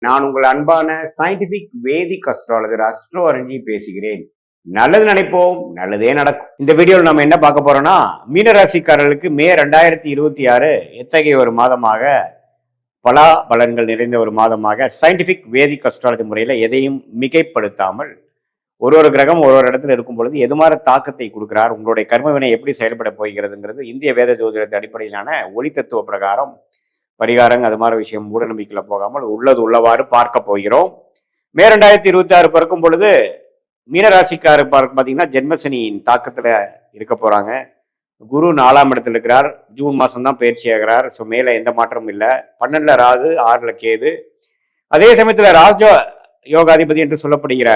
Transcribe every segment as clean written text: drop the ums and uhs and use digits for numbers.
நான் உங்கள் அன்பான சயின்டிபிக் வேதிக் அஸ்ட்ராலஜர் அஸ்ட்ரோ அரஞ்சி பேசுகிறேன். நல்லது நினைப்போம், நல்லதே நடக்கும். இந்த வீடியோவில் நம்ம என்ன பார்க்க போறோம்னா, மீனராசிக்காரர்களுக்கு மே 2026 எத்தகைய ஒரு மாதமாக, பலா பலன்கள் நிறைந்த ஒரு மாதமாக சயின்டிபிக் வேதிக் அஸ்ட்ராலஜி முறையில் எதையும் மிகைப்படுத்தாமல் ஒரு கிரகம் ஒரு இடத்துல இருக்கும் பொழுது எது மாதிரி தாக்கத்தை கொடுக்கிறார், உங்களுடைய கர்மவினை எப்படி செயல்பட போகிறதுங்கிறது இந்திய வேத ஜோதிடத்தின் அடிப்படையிலான ஒளி தத்துவ பிரகாரம் பரிகாரம் அது மாதிரி விஷயம் மூட நம்பிக்கையில போகாமல் உள்ளது உள்ளவாறு பார்க்க போகிறோம். மே 2026 பிறக்கும் பொழுது மீனராசிக்காரு பார்த்தீங்கன்னா ஜென்மசனியின் தாக்கத்துல இருக்க போறாங்க. குரு 4ஆம் இடத்துல இருக்கிறார். ஜூன் மாசம் தான் பயிற்சி ஆகிறார். ஸோ மேல எந்த மாற்றமும் இல்லை. 12ல ராகு, 6ல கேது. அதே சமயத்துல ராஜ யோகாதிபதி என்று சொல்லப்படுகிற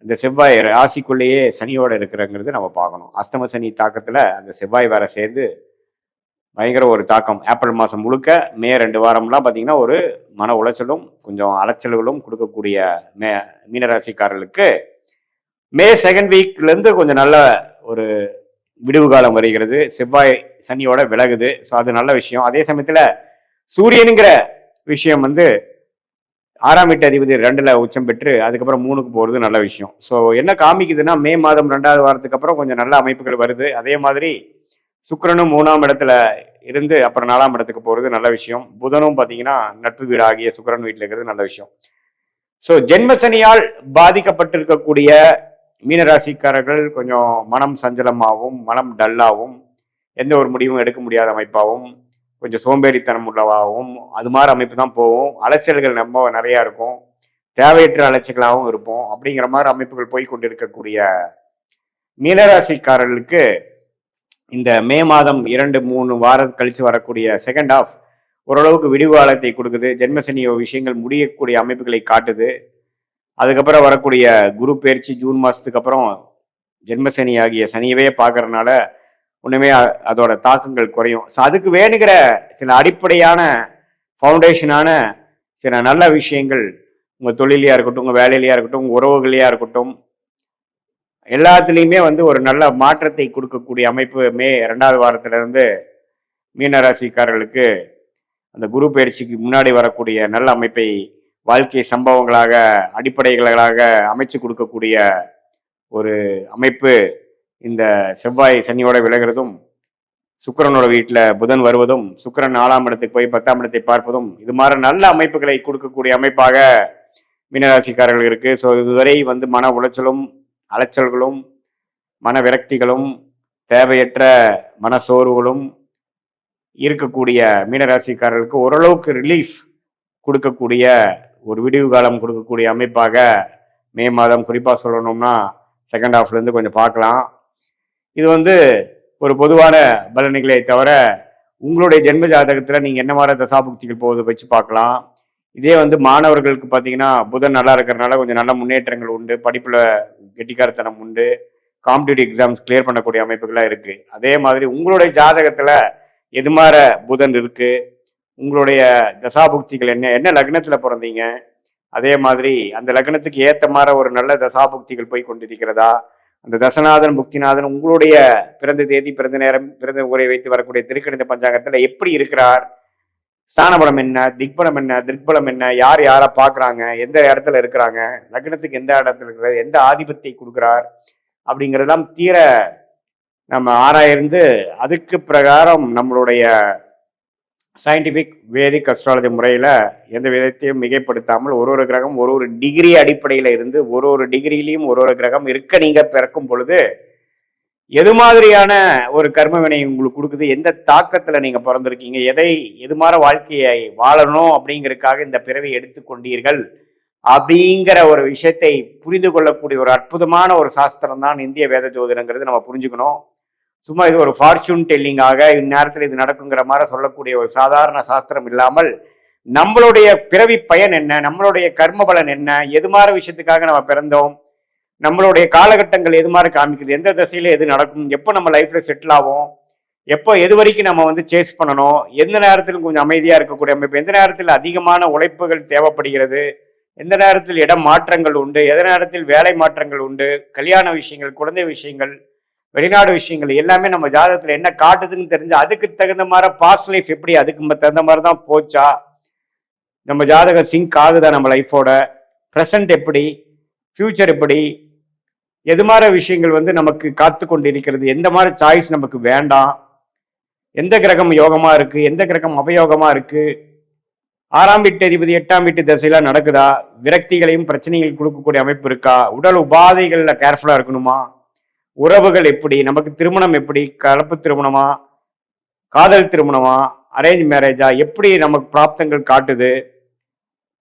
அந்த செவ்வாய் ராசிக்குள்ளேயே சனியோட இருக்கிறங்கிறது நம்ம பார்க்கணும். அஸ்தம சனி தாக்கத்துல அந்த செவ்வாய் வேற சேர்ந்து பயங்கர ஒரு தாக்கம். ஏப்ரல் மாதம் முழுக்க மே 2 வாரம்லாம் பார்த்தீங்கன்னா ஒரு மன உளைச்சலும் கொஞ்சம் அலைச்சல்களும் கொடுக்கக்கூடிய மீனராசிக்காரர்களுக்கு மே 2nd வீக்லேருந்து கொஞ்சம் நல்ல ஒரு விடுவு காலம் வருகிறது. செவ்வாய் சனியோட விலகுது. ஸோ அது நல்ல விஷயம். அதே சமயத்தில் சூரியனுங்கிற விஷயம் 6ஆம் வீட்டு அதிபதி 2ல் உச்சம் பெற்று அதுக்கப்புறம் 3க்கு போகிறது நல்ல விஷயம். ஸோ என்ன காமிக்குதுன்னா, மே மாதம் 2வது வாரத்துக்கு அப்புறம் கொஞ்சம் நல்ல அமைப்புகள் வருது. அதே மாதிரி சுக்கிரனும் 3ஆம் இடத்துல இருந்து அப்புறம் 4ஆம் இடத்துக்கு போகிறது நல்ல விஷயம். புதனும் பார்த்தீங்கன்னா நட்பு வீடு ஆகிய சுக்கிரன் வீட்டில் இருக்கிறது நல்ல விஷயம். ஸோ ஜென்மசனியால் பாதிக்கப்பட்டிருக்கக்கூடிய மீனராசிக்காரர்கள் கொஞ்சம் மனம் சஞ்சலமாகவும் மனம் டல்லாகவும் எந்த ஒரு முடிவும் எடுக்க முடியாத அமைப்பாகவும் கொஞ்சம் சோம்பேறித்தனம் உள்ளவாகவும் அது மாதிரி அமைப்பு தான் போகும். அலைச்சல்கள் ரொம்ப நிறையா இருக்கும். தேவையற்ற அலைச்சல்களாகவும் இருப்போம். அப்படிங்கிற மாதிரி அமைப்புகள் போய் கொண்டிருக்கக்கூடிய மீனராசிக்காரர்களுக்கு இந்த மே மாதம் 2-3 வாரம் கழிச்சு வரக்கூடிய செகண்ட் ஆஃப் ஓரளவுக்கு விடிவு காலத்தை கொடுக்குது. ஜென்மசனி விஷயங்கள் முடியக்கூடிய அமைப்புகளை காட்டுது. அதுக்கப்புறம் வரக்கூடிய குரு பயிற்சி ஜூன் மாதத்துக்கு அப்புறம் ஜென்மசனி ஆகிய சனியவே பார்க்கறதுனால ஒன்றுமே அதோட தாக்கங்கள் குறையும். ஸோ அதுக்கு வேணுங்கிற சில அடிப்படையான ஃபவுண்டேஷனான சில நல்ல விஷயங்கள் உங்கள் தொழிலையாக இருக்கட்டும், உங்கள் வேலையிலையாக இருக்கட்டும், உங்கள் உறவுகளையாக இருக்கட்டும், எல்லாத்துலேயுமே ஒரு நல்ல மாற்றத்தை கொடுக்கக்கூடிய அமைப்பு மே 2வது வாரத்திலிருந்து மீனராசிக்காரர்களுக்கு அந்த குரு பயிற்சிக்கு முன்னாடி வரக்கூடிய நல்ல அமைப்பை வாழ்க்கை சம்பவங்களாக அடிப்படைகளாக அமைச்சு கொடுக்கக்கூடிய ஒரு அமைப்பு இந்த செவ்வாய் சனியோட விலகிறதும், சுக்கிரனோட வீட்டில் புதன் வருவதும், சுக்கிரன் 4ஆம் இடத்துக்கு போய் 10ஆம் இடத்தை பார்ப்பதும் இது மாதிரி நல்ல அமைப்புகளை கொடுக்கக்கூடிய அமைப்பாக மீனராசிக்காரர்கள் இருக்கு. ஸோ இதுவரை மன உளைச்சலும் அலைச்சல்களும் மன விரக்திகளும் தேவையற்ற மனசோர்வுகளும் இருக்கக்கூடிய மீனராசிக்காரர்களுக்கு ஓரளவுக்கு ரிலீஃப் கொடுக்கக்கூடிய ஒரு விடிவு காலம் கொடுக்கக்கூடிய அமைப்பாக மே மாதம் குறிப்பாக சொல்லணும்னா செகண்ட் ஹாஃப்லேருந்து கொஞ்சம் பார்க்கலாம். இது ஒரு பொதுவான பலன்களை தவிர உங்களுடைய ஜென்ம ஜாதகத்தில் நீங்கள் என்ன மாதிரி தசாபுக்திகள் போகுது வச்சு பார்க்கலாம். இதே மாணவர்களுக்கு பார்த்தீங்கன்னா புதன் நல்லா இருக்கிறதுனால கொஞ்சம் நல்ல முன்னேற்றங்கள் உண்டு. படிப்பில் கெட்டிக்காரத்தனம் உண்டு. காம்படிட்டிவ் எக்ஸாம்ஸ் கிளியர் பண்ணக்கூடிய அமைப்புகளாக இருக்குது. அதே மாதிரி உங்களுடைய ஜாதகத்தில் எது மாதிரி புதன் இருக்குது, உங்களுடைய தசாபுக்திகள் என்ன லக்னத்தில் பிறந்தீங்க, அதே மாதிரி அந்த லக்னத்துக்கு ஏற்ற மாதிரி ஒரு நல்ல தசாபுக்திகள் போய் கொண்டிருக்கிறதா, அந்த தசநாதன் புக்திநாதன் உங்களுடைய பிறந்த தேதி பிறந்த நேரம் பிறந்த ஊரை வைத்து வரக்கூடிய திருக்கணித பஞ்சாங்கத்தில் எப்படி இருக்கிறார், ஸ்தானபலம் என்ன, திக்பலம் என்ன, திருப்பலம் என்ன, யார் யாரை பார்க்குறாங்க, எந்த இடத்துல இருக்கிறாங்க, லக்னத்துக்கு எந்த இடத்துல இருக்கிறது, எந்த ஆதிபத்தை கொடுக்குறார் அப்படிங்கிறதெல்லாம் தீர நம்ம ஆராய்ந்து அதுக்கு பிரகாரம் நம்மளுடைய சயின்டிஃபிக் வேதிக் அஸ்ட்ராலஜி முறையில் எந்த விதத்தையும் மிகைப்படுத்தாமல் ஒரு கிரகம் ஒரு டிகிரி அடிப்படையில் இருந்து ஒரு டிகிரிலையும் ஒரு கிரகம் இருக்க நீங்கள் பிறக்கும் பொழுது எது மாதிரியான ஒரு கர்மவினை உங்களுக்கு கொடுக்குது, எந்த தாக்கத்தில் நீங்கள் பிறந்திருக்கீங்க, எது மாதிரி வாழ்க்கையை வாழணும் அப்படிங்கிறதுக்காக இந்த பிறவை எடுத்துக்கொண்டீர்கள் அப்படிங்கிற ஒரு விஷயத்தை புரிந்து கொள்ளக்கூடிய ஒரு அற்புதமான ஒரு சாஸ்திரம் தான் இந்திய வேத ஜோதிடங்கிறது நம்ம புரிஞ்சுக்கணும். சும்மா இது ஒரு ஃபார்ச்சூன் டெல்லிங்காக இந்நேரத்தில் இது நடக்குங்கிற மாதிரி சொல்லக்கூடிய ஒரு சாதாரண சாஸ்திரம் இல்லாமல் நம்மளுடைய பிறவி பயன் என்ன, நம்மளுடைய கர்ம பலன் என்ன, எது மாதிரி விஷயத்துக்காக நம்ம பிறந்தோம், நம்மளுடைய காலகட்டங்கள் எது மாதிரி காமிக்குது, எந்த திசையில எது நடக்கும், எப்போ நம்ம லைஃப்ல செட்டில் ஆகும், எப்போ எது வரைக்கும் நம்ம சேஸ் பண்ணணும், எந்த நேரத்திலும் கொஞ்சம் அமைதியாக இருக்கக்கூடிய அமைப்பு, எந்த நேரத்தில் அதிகமான உழைப்புகள் தேவைப்படுகிறது, எந்த நேரத்தில் இடம் மாற்றங்கள் உண்டு, எந்த நேரத்தில் வேலை மாற்றங்கள் உண்டு, கல்யாண விஷயங்கள், குழந்தை விஷயங்கள், வெளிநாடு விஷயங்கள் எல்லாமே நம்ம ஜாதகத்துல என்ன காட்டுதுன்னு தெரிஞ்சு அதுக்கு தகுந்த மாதிரி பாஸ்ட் லைஃப் எப்படி அதுக்கு தகுந்த மாதிரி தான் போச்சா, நம்ம ஜாதகம் சிங்க் ஆகுதா நம்ம லைஃபோட, ப்ரெசன்ட் எப்படி, ஃபியூச்சர் எப்படி, எது மாதிரி விஷயங்கள் வந்து நமக்கு காத்து கொண்டு இருக்கிறது, எந்த மாதிரி சாய்ஸ் நமக்கு வேண்டாம், எந்த கிரகம் யோகமா இருக்கு, எந்த கிரகம் அபயோகமா இருக்கு, 6ஆம் வீட்டு அதிபதி 8ஆம் வீட்டு திசையெல்லாம் நடக்குதா, விரக்திகளையும் பிரச்சனைகள் கொடுக்கக்கூடிய அமைப்பு இருக்கா, உடல் உபாதைகள்ல கேர்ஃபுல்லா இருக்கணுமா, உறவுகள் எப்படி, நமக்கு திருமணம் எப்படி, கலப்பு திருமணமா, காதல் திருமணமா, அரேஞ்ச் மேரேஜா, எப்படி நமக்கு பிராப்தங்கள் காட்டுது,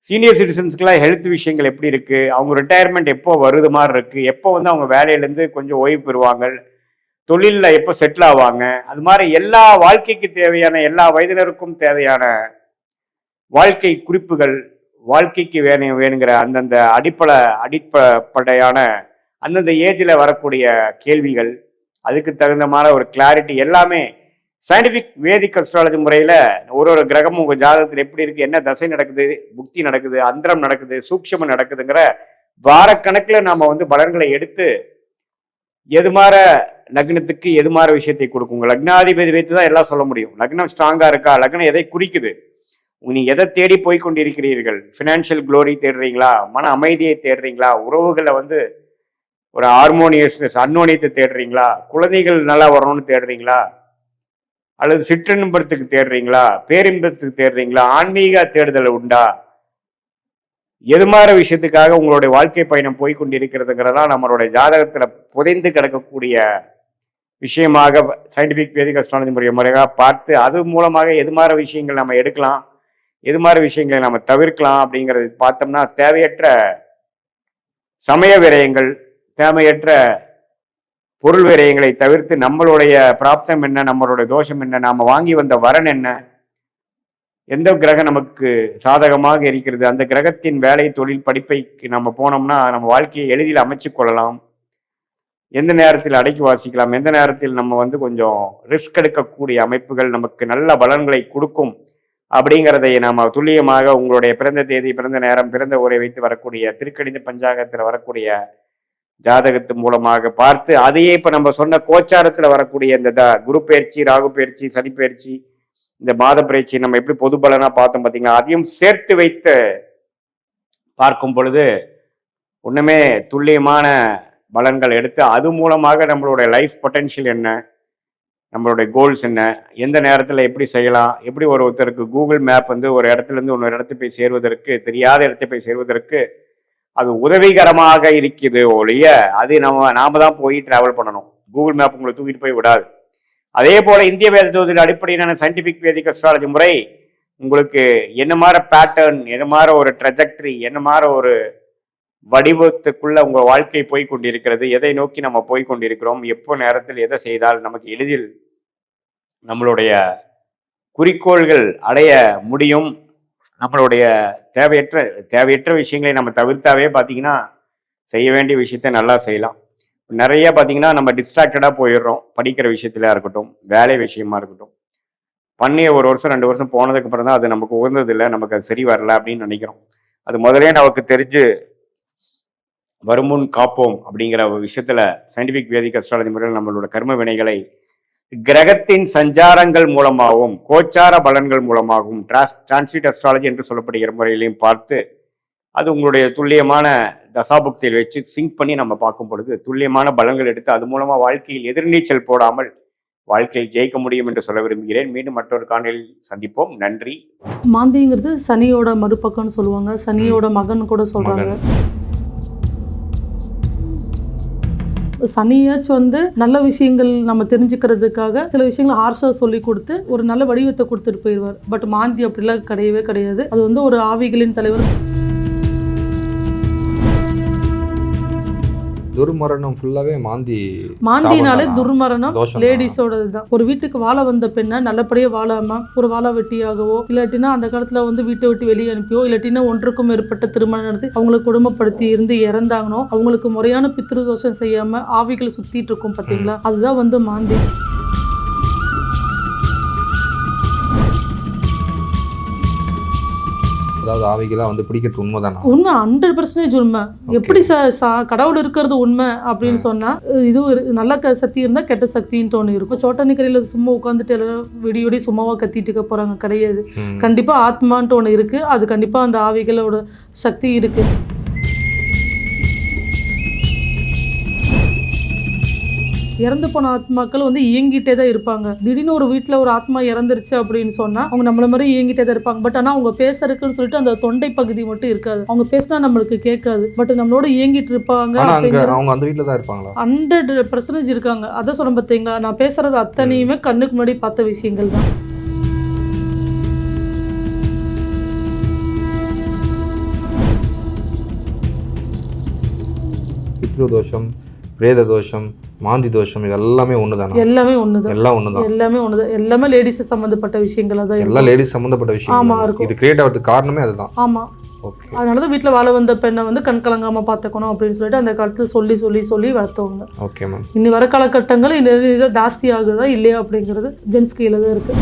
சீனியர் சிட்டிசன்ஸ்க்குலாம் ஹெல்த் விஷயங்கள் எப்படி இருக்கு, அவங்க ரிட்டையர்மெண்ட் எப்போ வருது மாதிரி இருக்கு, எப்போ வந்து அவங்க வேலையிலேருந்து கொஞ்சம் ஓய்வு பெறுவாங்க, தொழிலில் எப்போ செட்டில் ஆவாங்க, அது மாதிரி எல்லா வாழ்க்கைக்கு தேவையான எல்லா வயதினருக்கும் தேவையான வாழ்க்கை குறிப்புகள், வாழ்க்கைக்கு வேணுங்கிற அந்தந்த அடிப்படையான அந்தந்த ஏஜில் வரக்கூடிய கேள்விகள், அதுக்கு தகுந்த மாதிரி ஒரு கிளாரிட்டி எல்லாமே சயின்டிஃபிக் வேதிக் அஸ்ட்ராலஜி முறையில் ஒரு கிரகமும் உங்கள் ஜாதகத்தில் எப்படி இருக்கு, என்ன தசை நடக்குது, புக்தி நடக்குது, அந்தரம் நடக்குது, சூக்ஷமம் நடக்குதுங்கிற வாரக்கணக்கில் நாம் வந்து பலன்களை எடுத்து எது மாதிரி லக்னத்துக்கு எது மாதிரி விஷயத்தை கொடுக்குங்க. லக்னாதிபதி வைத்து தான் எல்லாம் சொல்ல முடியும். லக்னம் ஸ்ட்ராங்காக இருக்கா, லக்னம் எதை குறிக்குது, நீங்க எதை தேடி போய் கொண்டிருக்கிறீர்கள், ஃபினான்ஷியல் க்ளோரி தேடுறீங்களா, மன அமைதியை தேடுறீங்களா, உறவுகளை வந்து ஒரு ஹார்மோனியஸ்னஸ் அன்னோனியத்தை தேடுறீங்களா, குழந்தைகள் நல்லா வரணும்னு தேடுறீங்களா, அல்லது சிற்றின்பத்துக்கு தேடுறீங்களா, பேரின்பத்துக்கு தேடுறீங்களா, ஆன்மீக தேடுதல் உண்டா, எது மாதிரி விஷயத்துக்காக உங்களுடைய வாழ்க்கை பயணம் போய் கொண்டிருக்கிறதுங்கிறதா நம்மளுடைய ஜாதகத்துல புதைந்து கிடக்கக்கூடிய விஷயமாக சயின்டிபிக் வேதிக் அஸ்ட்ராலஜி முறையாக பார்த்து அது மூலமாக எது மாதிரி விஷயங்கள் நம்ம எடுக்கலாம், எது மாதிரி விஷயங்களை நம்ம தவிர்க்கலாம் அப்படிங்கிறது பார்த்தோம்னா தேவையற்ற சமய விரயங்கள், தேவையற்ற பொருள் விரயங்களை தவிர்த்து நம்மளுடைய பிராப்தம் என்ன, நம்மளுடைய தோஷம் என்ன, நாம வாங்கி வந்த வரன் என்ன, எந்த கிரகம் நமக்கு சாதகமாக இருக்கிறது, அந்த கிரகத்தின் வேலை தொழில் படிப்பைக்கு நம்ம போனோம்னா நம்ம வாழ்க்கையை எளிதில் அமைச்சு கொள்ளலாம், எந்த நேரத்தில் அடக்கி வாசிக்கலாம், எந்த நேரத்தில் நம்ம வந்து கொஞ்சம் ரிஸ்க் எடுக்கக்கூடிய அமைப்புகள் நமக்கு நல்ல பலன்களை கொடுக்கும் அப்படிங்கிறதை நாம துல்லியமாக உங்களுடைய பிறந்த தேதி, பிறந்த நேரம், பிறந்த ஊரை வைத்து வரக்கூடிய திருக்கணித பஞ்சாங்கத்தில் வரக்கூடிய ஜாதகத்து மூலமாக பார்த்து அதையே இப்ப நம்ம சொன்ன கோச்சாரத்துல வரக்கூடிய இந்த குரு பயிற்சி, ராகு பயிற்சி, சனி பயிற்சி, இந்த மாத பயிற்சி நம்ம எப்படி பொது பலனா பார்த்தோம் பார்த்தீங்களா, அதையும் சேர்த்து வைத்து பார்க்கும் பொழுது ஒண்ணுமே துல்லியமான பலன்கள் எடுத்து அது மூலமாக நம்மளுடைய லைஃப் பொட்டென்ஷியல் என்ன, நம்மளுடைய கோல்ஸ் என்ன, எந்த நேரத்தில் எப்படி செய்யலாம், எப்படி ஒருத்தருக்கு கூகுள் மேப் வந்து ஒரு இடத்துல இருந்து இன்னொரு இடத்துக்கு போய் சேருவதற்கு, தெரியாத இடத்தை போய் சேருவதற்கு அது உதவிகரமாக இருக்குது ஒழிய அது நாம தான் போய் டிராவல் பண்ணணும். கூகுள் மேப் உங்களை தூக்கிட்டு போய் விடாது. அதே போல இந்திய வேத ஜோதிட அடிப்படையிலான சயின்டிபிக் வேதிக் அஸ்ட்ராலஜி முறை உங்களுக்கு என்ன மாதிரி பேட்டர்ன், என்ன மாதிரி ஒரு ட்ரெஜெக்டரி, என்ன மாதிரி ஒரு வடிவத்துக்குள்ள உங்க வாழ்க்கை போய் கொண்டிருக்கிறது, எதை நோக்கி நம்ம போய் கொண்டிருக்கிறோம், எப்போ நேரத்தில் எதை செய்தால் நமக்கு எளிதில் நம்மளுடைய குறிக்கோள்கள் அடைய முடியும், நம்மளுடைய தேவையற்ற விஷயங்களை நம்ம தவிர்த்தாவே பார்த்தீங்கன்னா செய்ய வேண்டிய விஷயத்த நல்லா செய்யலாம். நிறைய பார்த்தீங்கன்னா நம்ம டிஸ்ட்ராக்டடாக போயிடுறோம். படிக்கிற விஷயத்துல இருக்கட்டும், வேலை விஷயமா இருக்கட்டும், பண்ணிய 1 வருஷம் 2 வருஷம் போனதுக்கு அப்புறம் தான் அது நமக்கு உகந்ததில்லை, நமக்கு அது சரி வரல அப்படின்னு நினைக்கிறோம். அது முதலே நமக்கு தெரிஞ்சு வருமுன் காப்போம் அப்படிங்கிற விஷயத்துல சயின்டிபிக் வேதிக் அஸ்ட்ராலஜி முறையில் நம்மளோட கர்ம வினைகளை கிரகத்தின் சஞ்சாரங்கள் மூலமாகவும் கோச்சார பலன்கள் மூலமாகவும் டிரான்சிட் அஸ்ட்ராலஜி என்று சொல்லப்படுகிற முறையிலையும் பார்த்து அது உங்களுடைய துல்லியமான தசாபுக்தியில் வச்சு சிங்க் பண்ணி நம்ம பார்க்கும் பொழுது துல்லியமான பலன்கள் எடுத்து அது மூலமா வாழ்க்கையில் எதிர்நீச்சல் போடாமல் வாழ்க்கையில் ஜெயிக்க முடியும் என்று சொல்ல விரும்புகிறேன். மீண்டும் மற்றொரு காணொளியில் சந்திப்போம். நன்றி. மாந்திங்கிறது சனியோட மறுபக்கம்னு சொல்லுவாங்க, சனியோட மகன் கூட சொல்றாங்க. சனியாச்சும் வந்து நல்ல விஷயங்கள் நம்ம தெரிஞ்சுக்கிறதுக்காக சில விஷயங்களை ஹார்ஷா சொல்லி கொடுத்து ஒரு நல்ல வடிவத்தை கொடுத்துட்டு போயிடுவார். பட் மாந்தி அப்படிலாம் கிடையவே கிடையாது. அது வந்து ஒரு ஆவிகளின் தலைவர். துர்மரணம் ஃபுல்லாவே மாந்தினாலே துர்மரணம் லேடிஸோட தான். ஒரு வீட்டுக்கு வாழ வந்த பெண்ணை நல்லபடியாக வாழாம ஒரு வாழ வெட்டியாகவோ இல்லாட்டினா அந்த காலத்துல வந்து வீட்டை விட்டு வெளியே அனுப்பியோ இல்லாட்டினா ஒன்றுக்கும் மேற்பட்ட திருமணம் நடத்தி அவங்களை குடும்பப்படுத்தி இருந்து இறந்தாங்கனோ அவங்களுக்கு முறையான பித்ருதோஷம் செய்யாம ஆவிகள் சுத்திட்டு இருக்கும் பார்த்தீங்களா, அதுதான் வந்து மாந்தி. அதாவது ஆவிகளாக வந்து பிடிக்கிறது உண்மைதானா? உண்மை, 100% உண்மை. எப்படி கடவுள் இருக்கிறது உண்மை அப்படின்னு சொன்னா இது நல்ல சக்தி இருந்தா கெட்ட சக்தின்னு ஒன்று இருக்கும். சோட்டானிக்கரையில சும்மா உட்காந்துட்டு எல்லாரும் விடியோடி சும்மாவா கத்திட்டு இருக்க போறாங்க? கிடையாது. கண்டிப்பா ஆத்மான்ட்டு ஒன்று இருக்கு. அது கண்டிப்பா அந்த ஆவிகளோட சக்தி இருக்கு. இறந்து போன ஆத்மாக்கள் வந்து இயங்கிட்டே தான் இருப்பாங்க. திடீர்னு ஒரு வீட்டில் ஒரு ஆத்மா இறந்துருச்சு அப்படின்னு சொன்னா அவங்க நம்மள மாதிரி இயங்கிட்டே தான் இருப்பாங்க. பட் ஆனால் அவங்க பேசுறதுக்குன்னு சொல்லிட்டு அந்த தொண்டை பகுதி மட்டும் இருக்காது. அவங்க பேசினா நம்மளுக்கு கேட்காது. பட் நம்மளோட இயங்கிட்டு இருப்பாங்க. அவங்க அந்த வீட்டில் தான் இருப்பாங்களா? 100% இருக்காங்க. அதை சொல்ல பார்த்தீங்களா, நான் பேசுறது அத்தனையுமே கண்ணுக்கு முன்னாடி பார்த்த விஷயங்கள் தான். பித்ரு தோஷம், பிரேத தோஷம், மாந்தி தோஷம், இது எல்லாமே ஒண்ணுதானா? எல்லாமே ஒண்ணுதான். எல்லாம் ஒண்ணுதான். எல்லாமே ஒண்ணுதான். எல்லாமே லேடிஸ் சம்பந்தப்பட்ட விஷயங்களா தான். எல்லாம் லேடிஸ் சம்பந்தப்பட்ட விஷயம். ஆமா இருக்கும். இது கிரியேட் ஆகிறதுக்கு காரணமே அதுதான். ஆமா. ஓகே. அதனாலதான் வீட்டுல வாழ வந்த பெண்ணை வந்து கண் கலங்காம பாத்துக்கணும் அப்படின்னு சொல்லிட்டு அந்த காலத்துல சொல்லி வளர்த்தவங்க. Okay ma'am. இனி வர காலகட்டங்கள் இந்த ஜாஸ்தி ஆகுதா இல்லையா அப்படிங்கிறது ஜென்ஸ் கையில தான் இருக்கு.